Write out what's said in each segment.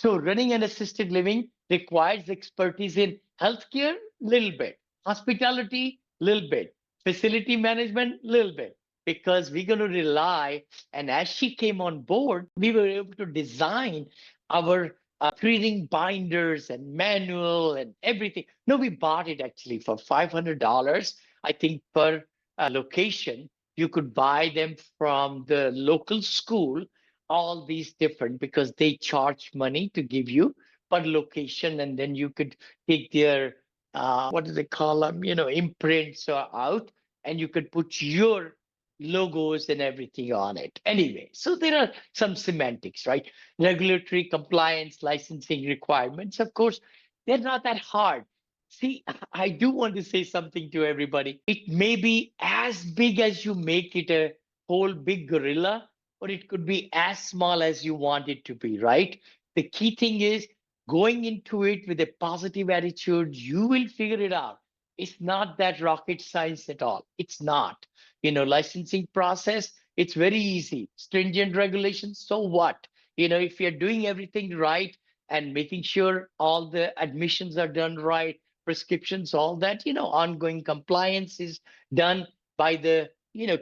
So running an assisted living requires expertise in healthcare, little bit, hospitality, little bit, facility management, little bit, because we're going to rely. And as she came on board, we were able to design our three-ring binders and manual and everything. No, we bought it actually for $500, I think, per location. You could buy them from the local school, all these different, because they charge money to give you per location, and then you could take their what do they call them, imprints out, and you could put your logos and everything on it anyway. So there are some semantics, right? Regulatory compliance, licensing requirements, of course, they're not that hard. See, I do want to say something to everybody. It may be as big as you make it a whole big gorilla, or it could be as small as you want it to be, right? The key thing is going into it with a positive attitude. You will figure it out. It's not that rocket science at all. It's not. Licensing process, it's very easy. Stringent regulations, so what? If you're doing everything right and making sure all the admissions are done right, prescriptions, all that, ongoing compliance is done by the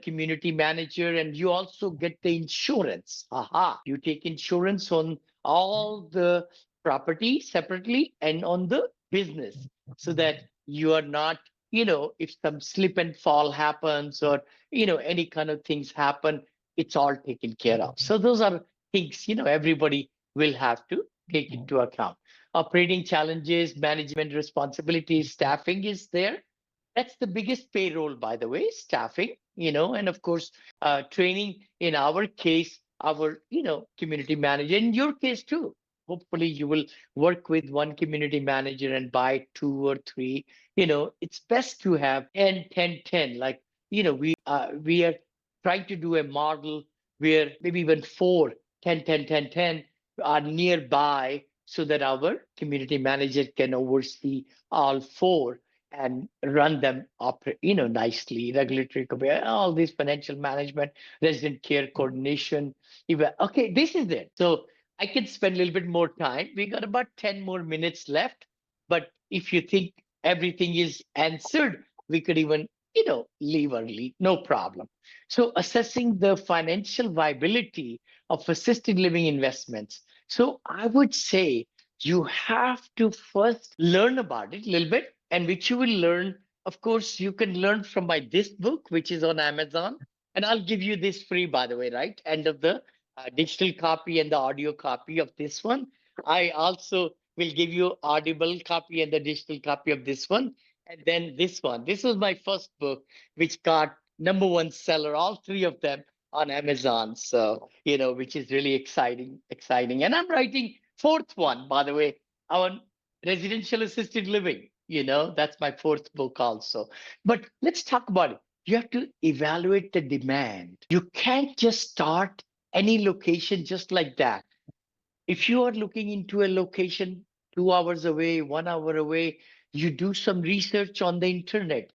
community manager, and you also get the insurance. Aha, you take insurance on all the property separately and on the business, so that you are not, if some slip and fall happens, or any kind of things happen, it's all taken care of. So those are things, everybody will have to take into account. Operating challenges, management responsibilities, staffing is there. That's the biggest payroll, by the way, staffing, and of course, training. In our case, our, community manager, in your case too. Hopefully, you will work with one community manager and buy two or three. It's best to have 10, 10, 10. Like, we are trying to do a model where maybe even 4, 10, 10, 10, 10 are nearby, so that our community manager can oversee all four and run them nicely. Regulatory all this financial management, resident care coordination. Even okay, this is it. So I can spend a little bit more time. We got about 10 more minutes left, but if you think everything is answered, we could even leave early, no problem. So assessing the financial viability of assisted living investments. So I would say you have to first learn about it a little bit, and which you will learn. Of course, you can learn from my this book, which is on Amazon, and I'll give you this free, by the way, right? End of the digital copy and the audio copy of this one. I also will give you audible copy and the digital copy of this one, and then this one. This was my first book, which got number one seller, all three of them on Amazon. So which is really exciting. And I'm writing fourth one, by the way, on residential assisted living. That's my fourth book also. But let's talk about it. You have to evaluate the demand. You can't just start any location just like that. If you are looking into a location 2 hours away, 1 hour away, you do some research on the internet.